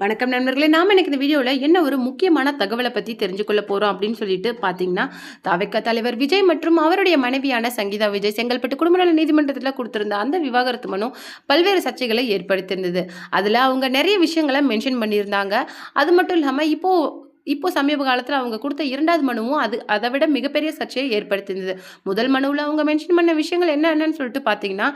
வணக்கம் நண்பர்களே. நாம இன்னைக்கு இந்த வீடியோவில் என்ன ஒரு முக்கியமான தகவலை பற்றி தெரிஞ்சுக்கொள்ள போகிறோம் அப்படின்னு சொல்லிட்டு பார்த்தீங்கன்னா, தவிக தலைவர் விஜய் மற்றும் அவருடைய மனைவியான சங்கீதா விஜய் செங்கல்பட்டு குடும்ப நல நீதிமன்றத்தில் கொடுத்திருந்த அந்த விவாகரத்து மனு பல்வேறு சர்ச்சைகளை ஏற்படுத்தியிருந்தது. அதில் அவங்க நிறைய விஷயங்களை மென்ஷன் பண்ணியிருந்தாங்க. அது மட்டும் இல்லாமல் இப்போ சமீப காலத்துல அவங்க குடுத்த 2வது மனுவும் அத விட மிகப்பெரிய சர்ச்சையை ஏற்படுத்தியிருந்தது. முதல் மனுவுல அவங்க மென்ஷன் பண்ண விஷயங்கள் என்னன்னு சொல்லிட்டு பார்த்தீங்கன்னா,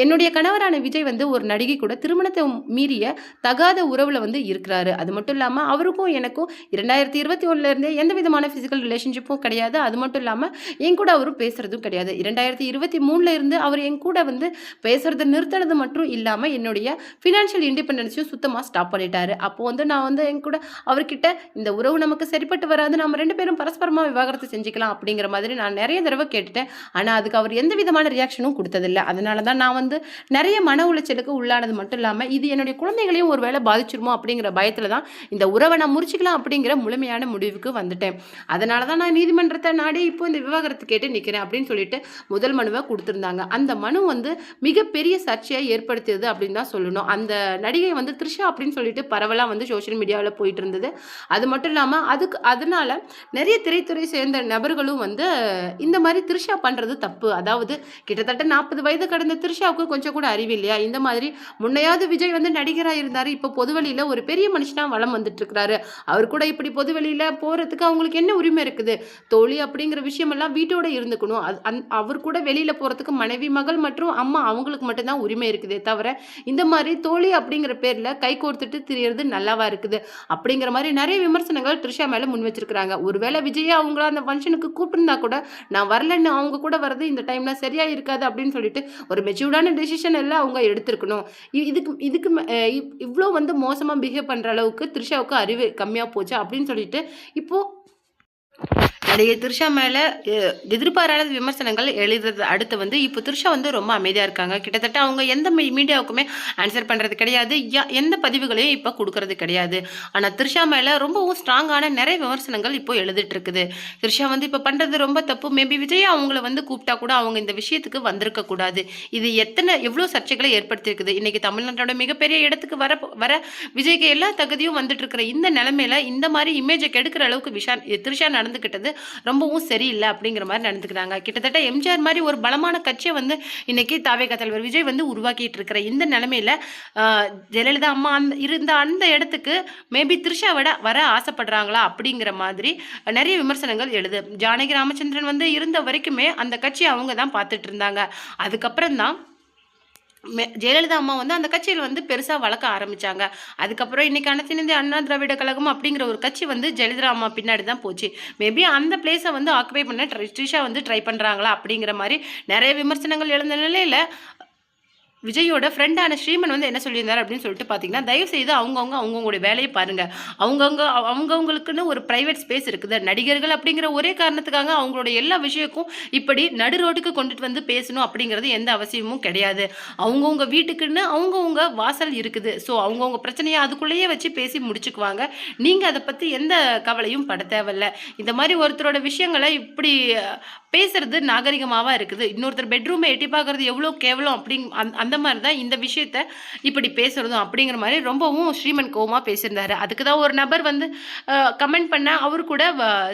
என்னுடைய கணவரான விஜய் வந்து ஒரு நடிகை கூட திருமணத்தை மீறிய தகாத உறவுல வந்து இருக்கிறாரு. அது மட்டும் இல்லாம அவருக்கும் எனக்கும் 2021ல இருந்தே எந்த விதமான பிசிக்கல் ரிலேஷன்ஷிப்பும் கிடையாது. அது மட்டும் இல்லாம என் கூட அவரு பேசுறதும் கிடையாது. 2023ல இருந்து அவர் என் கூட வந்து பேசுறத நிறுத்தினது மட்டும் இல்லாம என்னுடைய ஃபினான்ஷியல் இண்டிபெண்டன்ஸையும் சுத்தமா ஸ்டாப் பண்ணிட்டாரு. அப்போ வந்து நான் வந்து என் கூட அவர்கிட்ட இந்த உறவு நமக்கு சரிப்பட்டு வராது, நம்ம 2 பேரும் பரஸ்பரமா விவாகரத்து செஞ்சுக்கலாம் அப்படிங்கிற மாதிரி நான் நிறைய தடவை கேட்டுட்டேன். ஆனா அதுக்கு அவர் எந்த விதமான ரியாக்ஷனும் கொடுத்ததில்லை. அதனால தான் நான் வந்து நிறைய மன உளைச்சலுக்கு உள்ளானது மட்டும் இல்லாம இது என்னுடைய குழந்தைகளையும் ஒரு வேளை பாதிச்சிருமோ அப்படிங்கிற பயத்துல தான் இந்த உறவை நான் முறிச்சுக்கலாம் அப்படிங்கிற முழுமையான முடிவுக்கு வந்துட்டேன். அதனால தான் நான் நீதிமன்றத்தை நாடி இப்போ இந்த விவாகரத்து கேட்டு நிற்கிறேன் அப்படின்னு சொல்லிட்டு முதல் மனுவை கொடுத்திருந்தாங்க. அந்த மனு வந்து மிகப்பெரிய சர்ச்சையை ஏற்படுத்தியது அப்படின்னு தான் சொல்லணும். அந்த நடிகை வந்து த்ரிஷா அப்படின்னு சொல்லிட்டு பரவலாக வந்து சோஷியல் மீடியாவில் போயிட்டு இருந்தது. அது மட்டும் இல்லாமல் அதனால நிறைய திரைத்துறை சேர்ந்த நபர்களும் வந்து இந்த மாதிரி த்ரிஷா பண்றது தப்பு, அதாவது கிட்டத்தட்ட 40 வயது கடந்த த்ரிஷாவுக்கு கொஞ்சம் கூட அறிவு இல்லையா, இந்த மாதிரி முன்னையாவது விஜய் வந்து நடிகராக இருந்தாரு, இப்போ பொதுவெளியில ஒரு பெரிய மனுஷனா வளம் வந்துட்டு இருக்கிறாரு, அவர் கூட இப்படி பொதுவெளியில போறதுக்கு அவங்களுக்கு என்ன உரிமை இருக்குது? தோழி அப்படிங்கிற விஷயம் எல்லாம் வீட்டோட இருந்துக்கணும். அவர் கூட வெளியில போறதுக்கு மனைவி மகள் மற்றும் அம்மா அவங்களுக்கு மட்டும்தான் உரிமை இருக்குதே தவிர இந்த மாதிரி தோழி அப்படிங்கிற பேர்ல கை கோர்த்துட்டு திரியறது நல்லாவா இருக்குது அப்படிங்கிற மாதிரி நிறைய விமர்சனங்கள் த்ரிஷா மேல முன் வச்சிருக்காங்க. ஒருவேளை விஜய் அவங்கள அந்த ஃபங்க்ஷனுக்கு கூப்பிட்டுருந்தா கூட நான் வரலன்னு அவங்க கூட வர்றது இந்த டைம்ல சரியா இருக்காது அப்படின்னு சொல்லிட்டு ஒரு மெச்சூர்டான டெசிஷன் எல்லாம் அவங்க எடுத்திருக்கணும். இதுக்கு இதுக்கு இவ்வளோ வந்து மோசமா பிஹேவ் பண்ற அளவுக்கு த்ரிஷாவுக்கு அறிவு கம்மியா போச்சு அப்படின்னு சொல்லிட்டு இப்போ நடிகை த்ரிஷா மேல எதிர்பாராத விமர்சனங்கள் எழுதுறது அடுத்து வந்து இப்போ த்ரிஷா வந்து ரொம்ப அமைதியா இருக்காங்க. கிட்டத்தட்ட அவங்க எந்த மீடியாவுக்குமே ஆன்சர் பண்றது கிடையாது, எந்த பதிவுகளையும் இப்போ கொடுக்கறது கிடையாது. ஆனா த்ரிஷா மேல ரொம்பவும் ஸ்ட்ராங்கான நிறைய விமர்சனங்கள் இப்போ எழுதிட்டு இருக்குது. த்ரிஷா வந்து இப்போ பண்றது ரொம்ப தப்பு. மேபி விஜய் அவங்கள வந்து கூப்பிட்டா கூட அவங்க இந்த விஷயத்துக்கு வந்திருக்க கூடாது. இது எவ்வளவு சர்ச்சைகளை ஏற்படுத்தியிருக்குது. இன்னைக்கு தமிழ்நாட்டோட மிகப்பெரிய இடத்துக்கு வர விஜய்க்கு எல்லா தகுதியும் வந்துட்டு இருக்கிற இந்த நிலைமையில இந்த மாதிரி இமேஜை கெடுக்கிற அளவுக்கு த்ரிஷா நடந்துகிட்டது ரொம்பவும் சரியில்லை அப்படிங்கிற மாதிரி நடந்துக்கிறாங்க. கிட்டத்தட்ட எம்ஜிஆர் மாதிரி ஒரு பலமான கட்சியை வந்து இன்னைக்கு தவிக தலைவர் விஜய் வந்து உருவாக்கிட்டு இருக்கிற இந்த நிலைமையில ஜெயலலிதா அம்மா இருந்த அந்த இடத்துக்கு மேபி த்ரிஷா வர ஆசைப்படுறாங்களா அப்படிங்கிற மாதிரி நிறைய விமர்சனங்கள் எழுது. ஜானகி ராமச்சந்திரன் வந்து இருந்த வரைக்குமே அந்த கட்சியை அவங்க தான் பார்த்துட்டு இருந்தாங்க. அதுக்கப்புறம் தான் ஜெயலலிதா அம்மா வந்து அந்த கட்சியில் வந்து பெருசாக வளர்க்க ஆரம்பிச்சாங்க. அதுக்கப்புறம் இன்னைக்கு அனைத்து இந்திய அண்ணா திராவிட கழகம் அப்படிங்கிற ஒரு கட்சி வந்து ஜெயலலிதா அம்மா பின்னாடி தான் போச்சு. மேபி அந்த பிளேஸை வந்து ஆக்குபை பண்ண த்ரிஷா வந்து ட்ரை பண்ணுறாங்களா அப்படிங்கிற மாதிரி நிறைய விமர்சனங்கள் எழுந்த நிலையில் விஜயோட ஃப்ரெண்டான ஸ்ரீமன் வந்து என்ன சொல்லியிருந்தார் அப்படின்னு சொல்லிட்டு பார்த்தீங்கன்னா, தயவு செய்து அவங்கவுங்களுடைய வேலையை பாருங்க, அவங்கவுங்களுக்குன்னு ஒரு பிரைவேட் ஸ்பேஸ் இருக்குது. நடிகர்கள் அப்படிங்கிற ஒரே காரணத்துக்காக அவங்களோட எல்லா விஷயக்கும் இப்படி நடு ரோட்டுக்கு கொண்டுட்டு வந்து பேசணும் அப்படிங்கிறது எந்த அவசியமும் கிடையாது. அவங்கவுங்க வீட்டுக்குன்னு அவங்கவுங்க வாசல் இருக்குது. ஸோ அவங்கவுங்க பிரச்சனையை அதுக்குள்ளேயே வச்சு பேசி முடிச்சுக்குவாங்க. நீங்கள் அதை பற்றி எந்த கவலையும் பட தேவையில்ல. இந்த மாதிரி ஒருத்தரோட விஷயங்களை இப்படி பேசுறது நாகரிகமாவா இருக்குது. இன்னொருத்தர் பெட்ரூமை எட்டி பார்க்கறது எவ்வளோ கேவலம் அந்த மாதிரி தான் இந்த விஷயத்த இப்படி பேசுறதும் அப்படிங்கிற மாதிரி ரொம்பவும் ஸ்ரீமன் கோவமா பேசியிருந்தாரு. அதுக்கு தான் ஒரு நபர் வந்து கமெண்ட் பண்ண அவரு கூட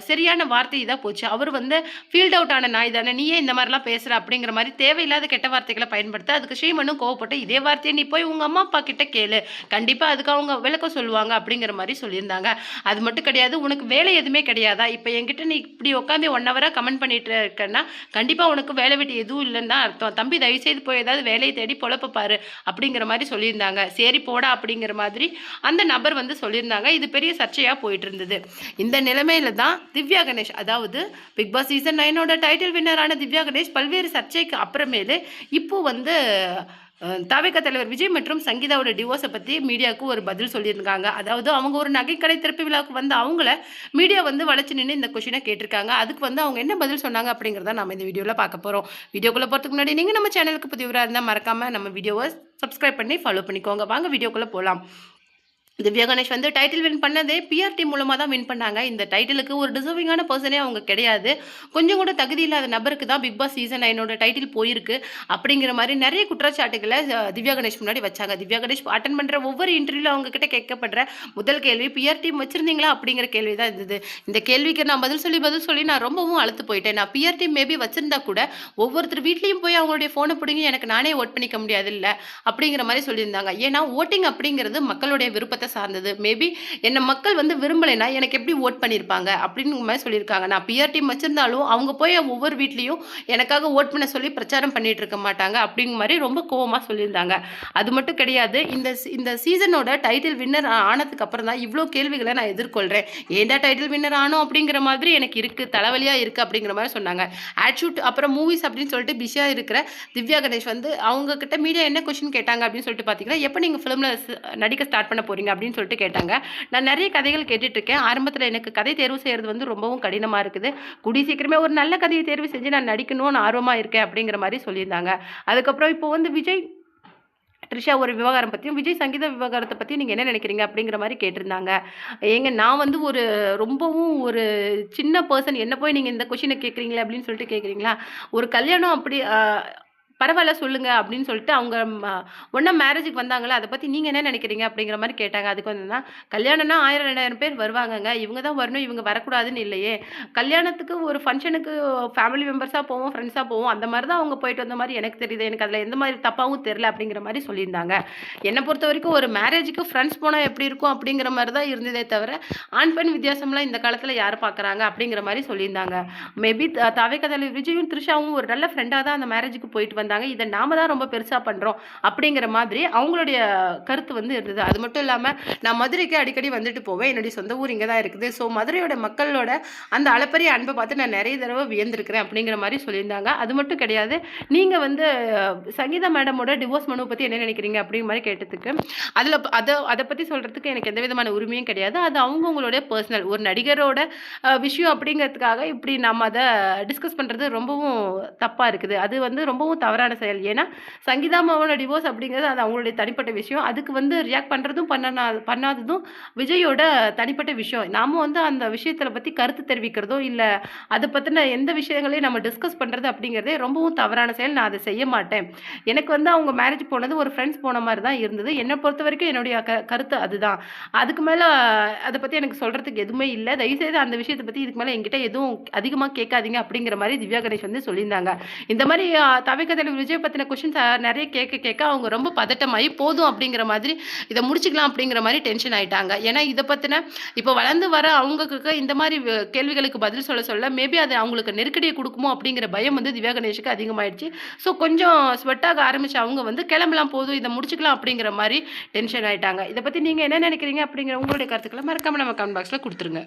சரியான வார்த்தை தான் போச்சு. அவர் வந்து ஃபீல்ட் அவுட் ஆன நாய் தானே, நீயே இந்த மாதிரிலாம் பேசுற அப்படிங்கிற மாதிரி தேவையில்லாத கெட்ட வார்த்தைகளை பயன்படுத்த அதுக்கு ஸ்ரீமனும் கோவப்பட்டு இதே வார்த்தையை நீ போய் உங்க அம்மா அப்பா கிட்ட கேளு, கண்டிப்பா அதுக்கு அவங்க விளக்கம் சொல்லுவாங்க அப்படிங்கிற மாதிரி சொல்லியிருந்தாங்க. அது மட்டும் கிடையாது, உனக்கு வேலை எதுவுமே கிடையாதா, இப்போ என்கிட்ட நீ இப்படி உட்காந்து 1 ஹவரா கமெண்ட் பண்ணிட்டு இருக்கன்னா கண்டிப்பா உனக்கு வேலை வெட்டி எதுவும் இல்லைன்னு தான் அர்த்தம். தம்பி தயவு செய்து போய் ஏதாவது வேலையை தேடி பொழப்ப பாரு அப்படிங்கிற மாதிரி சொல்லியிருந்தாங்க. சரி போடா அப்படிங்கிற மாதிரி அந்த நபர் வந்து சொல்லியிருந்தாங்க. இது பெரிய சர்ச்சையா போயிட்டு இருந்தது. இந்த நிலைமையில தான் திவ்யா கணேஷ், அதாவது பிக் பாஸ் சீசன் 9 டைட்டில் வின்னரான திவ்யா கணேஷ் பல்வேறு சர்ச்சைக்கு அப்புறமேலு இப்போ வந்து தவிக தலைவர் விஜய் மற்றும் சங்கீதாவோட டிவோர்ஸை பற்றி மீடியாவுக்கு ஒரு பதில் சொல்லியிருக்காங்க. அதாவது அவங்க ஒரு நகைக்கடை திறப்பு விழாவுக்கு வந்து அவங்கள மீடியா வந்து வளைச்சு நின்று இந்த கொஷினை கேட்டிருக்காங்க. அதுக்கு வந்து அவங்க என்ன பதில் சொன்னாங்க அப்படிங்கிறத நம்ம இந்த வீடியோவில் பார்க்க போகிறோம். வீடியோக்குள்ளே போகிறதுக்கு முன்னாடி நீங்கள் நம்ம சேனலுக்கு புதியவராக இருந்தால் மறக்காமல் நம்ம வீடியோவை சப்ஸ்கிரைப் பண்ணி ஃபாலோ பண்ணிக்கோங்க. வாங்க வீடியோக்குள்ளே போகலாம். திவ்யா கணேஷ் வந்து டைட்டில் வின் பண்ணதே பிஆர்டி மூலமா தான் வின் பண்ணாங்க. இந்த டைட்டிலுக்கு ஒரு டிசர்விங்கான பர்சனே அவங்க கிடையாது. கொஞ்சம் கூட தகுதி இல்லாத நபருக்கு தான் பிக் பாஸ் சீசன் 9 டைட்டில் போயிருக்கு. அப்படிங்கிற மாரி நெறைய குற்றச்சாட்டுகள திவ்யா கணேஷ் முன்னாடி வச்சாங்க. திவ்யா கணேஷ் அட்டெண்ட் பண்ற ஒவ்வொரு இன்டர்வியூல அவங்க கிட்ட கேட்கப்படுற முதல் கேள்வி பிஆர் டீம் வச்சிருந்தீங்களா? அப்படிங்கிற கேள்வி தான் இருந்தது. இந்த கேள்விக்கு நான் பதில் சொல்லி நான் ரொம்பவும் அலுத்து போயிட்டேன். நான் பிஆர் டீம் மேபி வச்சிருந்தா கூட ஒவ்வொருத்தர் வீட்லயும் போய் அவங்களுடைய ஃபோன புடுங்கி எனக்கு நானே ஓட் பண்ணிக்க முடியாதுல்ல. அப்படிங்கிற மாரி சொல்லியிருந்தாங்க. ஏன்னா ஓட்டிங் அப்படிங்கிறது மக்களுடைய விருப்பத்த சார்ந்தது. மேபி என்ன மக்கள் வந்து விரும்பலைன்னா எனக்கு எப்படி ஓட் பண்ணியிருப்பாங்க அப்படின்னு மாதிரி சொல்லியிருக்காங்க. நான் பிஆர் டீம் வச்சிருந்தாலும் அவங்க போய் ஒவ்வொரு வீட்லயும் எனக்காக ஓட் பண்ண சொல்லி பிரச்சாரம் பண்ணிட்டு இருக்க மாட்டாங்க அப்படிங்கிற மாதிரி ரொம்ப கோவமா சொல்லியிருந்தாங்க. அது மட்டும் கிடையாது. இந்த சீசனோட டைட்டில் வின்னர் ஆனதுக்கு அப்புறம் தான் இவ்வளோ கேள்விகளை நான் எதிர்கொள்றேன். ஏன்டா டைட்டில் வின்னர் ஆனோம் அப்படிங்கிற மாதிரி எனக்கு இருக்கு, தலைவலியா இருக்கு அப்படிங்கிற மாதிரி சொன்னாங்க. ஆட்ஷூட் அப்புறம் மூவிஸ் அப்படின்னு சொல்லிட்டு பிஸியா இருக்கிற திவ்யா கணேஷ் வந்து அவங்க கிட்ட மீடியா என்ன கொஸ்டின் கேட்டாங்க அப்படின்னு சொல்லிட்டு பார்த்தீங்கன்னா, எப்போ நீங்க ஃபிலிம்ல நடிக்க ஸ்டார்ட் பண்ண போறீங்க அப்படின்னு சொல்லிட்டு கேட்டாங்க. நான் நிறைய கதைகள் கேட்டுட்டு இருக்கேன். ஆரம்பத்தில் எனக்கு கதை தேர்வு செய்யறது வந்து ரொம்பவும் கடினமா இருக்குது. கூடிய சீக்கிரமே ஒரு நல்ல கதையை தேர்வு செஞ்சு நான் நடிக்கணும்னு ஆர்வமா இருக்கேன் அப்படிங்கிற மாதிரி சொல்லியிருந்தாங்க. அதுக்கப்புறம் இப்போ வந்து விஜய் த்ரிஷா ஒரு விவகாரம் பற்றியும் விஜய் சங்கீதா விவகாரத்தை பற்றியும் நீங்கள் என்ன நினைக்கிறீங்க அப்படிங்கிற மாதிரி கேட்டிருந்தாங்க. ஏங்க நான் வந்து ரொம்பவும் ஒரு சின்ன பர்சன், என்ன போய் நீங்கள் இந்த கொஷினை கேட்குறீங்களே அப்படின்னு சொல்லிட்டு கேட்குறீங்களா? ஒரு கல்யாணம் அப்படி பரவாயில்ல சொல்லுங்க அப்படின்னு சொல்லிட்டு அவங்க ஒன்றா மேரேஜுக்கு வந்தாங்களா, அதை பற்றி நீங்கள் என்ன நினைக்கிறீங்க அப்படிங்கிற மாதிரி கேட்டாங்க. அதுக்கு வந்து கல்யாணம்னா 1000 2000 பேர் வருவாங்கங்க, இவங்க தான் வரணும் இவங்க வரக்கூடாதுன்னு இல்லையே. கல்யாணத்துக்கு ஒரு ஃபங்க்ஷனுக்கு ஃபேமிலி மெம்பர்ஸாக போவோம், ஃப்ரெண்ட்ஸாக போவோம், அந்த மாதிரி தான் அவங்க போயிட்டு வந்த மாதிரி எனக்கு தெரியுது. எனக்கு அதில் எந்த மாதிரி தப்பாகவும் தெரில அப்படிங்கிற மாதிரி சொல்லியிருந்தாங்க. என்னை பொறுத்த வரைக்கும் ஒரு மேரேஜுக்கு ஃப்ரெண்ட்ஸ் போனால் எப்படி இருக்கும் அப்படிங்கிற மாதிரி தான் இருந்ததே தவிர ஆண் பெண் வித்தியாசம்லாம் இந்த காலத்தில் யார் பார்க்குறாங்க அப்படிங்கிற மாதிரி சொல்லியிருந்தாங்க. மேபி தவிர்க்க விஜயும் த்ரிஷாவும் ஒரு நல்ல ஃப்ரெண்டாக தான் அந்த மேரேஜுக்கு போயிட்டு வந்தாங்க. இதை நாம தான் ரொம்ப பெருசா பண்றோம் அப்படிங்கிற மாதிரி அவங்களுடைய கருத்து வந்து இருந்தது. அது மட்டும் இல்லாம நான் மதுரைக்கு அடிக்கடி வந்துட்டு போவேன். என்னுடைய சொந்த ஊர் இங்கே தான் இருக்குது. ஸோ மதுரையோட மக்களோட அந்த அளப்பரிய அன்பை பார்த்து நான் நிறைய தடவை வியந்திருக்கிறேன் அப்படிங்கிற மாதிரி சொல்லியிருந்தாங்க. அது மட்டும் கிடையாது, நீங்க வந்து சங்கீதா மேடமோட டிவோர்ஸ் மனு பத்தி என்ன நினைக்கிறீங்க அப்படிங்கிற மாதிரி கேட்டதுக்கு அதை பத்தி சொல்றதுக்கு எனக்கு எந்த விதமான உரிமையும் கிடையாது. அது அவங்கவுங்களுடைய பர்சனல் ஒரு நடிகரோட விஷயம் அப்படிங்கிறதுக்காக இப்படி நம்ம அதை டிஸ்கஸ் பண்றது ரொம்பவும் தப்பா இருக்குது. அது வந்து ரொம்பவும் தவறான செயல். ஏன்னா சங்கீதா அம்மாவோட டிவோர்ஸ் அப்படிங்கிறது அது அவங்களுடைய தனிப்பட்ட விஷயம். அதுக்கு வந்து ரியாக்ட் பண்ணுறதும் பண்ணாததும் விஜயோட தனிப்பட்ட விஷயம். நாம வந்து அந்த விஷயத்தில் பற்றி கருத்து தெரிவிக்கிறதோ இல்லை அதை பற்றின எந்த விஷயங்களையும் நம்ம டிஸ்கஸ் பண்ணுறது அப்படிங்கிறதே ரொம்பவும் தவறான செயல். நான் அதை செய்ய மாட்டேன். எனக்கு வந்து அவங்க மேரேஜ் போனது ஒரு ஃப்ரெண்ட்ஸ் போன மாதிரி தான் இருந்தது. என்னை பொறுத்த வரைக்கும் என்னுடைய கருத்து அதுதான். அதுக்கு மேலே அதை பற்றி எனக்கு சொல்கிறதுக்கு எதுவுமே இல்லை. தயவுசெய்து அந்த விஷயத்தை பற்றி இதுக்கு மேலே என்கிட்ட எதுவும் அதிகமாக கேட்காதீங்க அப்படிங்கிற மாதிரி திவ்யா கணேஷ் வந்து சொல்லியிருந்தாங்க. இந்த மாதிரி தவிர்க்க விஜய் பற்றின கொஷின்ஸ் நிறைய கேட்க அவங்க ரொம்ப பதட்டமாகி போதும் அப்படிங்கிற மாதிரி இதை முடிச்சுக்கலாம் அப்படிங்கிற மாதிரி டென்ஷன் ஆயிட்டாங்க. ஏன்னா இதை பற்றின இப்போ வளர்ந்து வர அவங்களுக்கு இந்த மாதிரி கேள்விகளுக்கு பதில் சொல்ல மேபி அது அவங்களுக்கு நெருக்கடியை கொடுக்குமோ அப்படிங்கிற பயம் வந்து திவ்யா கணேஷுக்கு அதிகமாயிடுச்சு. ஸோ கொஞ்சம் ஸ்வெட்டாக ஆரம்பிச்சு அவங்க வந்து கிளம்பலாம், போதும் இதை முடிச்சுக்கலாம் அப்படிங்கிற மாதிரி டென்ஷன் ஆயிட்டாங்க. இதை பற்றி நீங்கள் என்ன நினைக்கிறீங்க அப்படிங்கிற உங்களுடைய கருத்துக்களை மறக்காம நம்ம கமெண்ட் பாக்ஸில் கொடுத்துருங்க.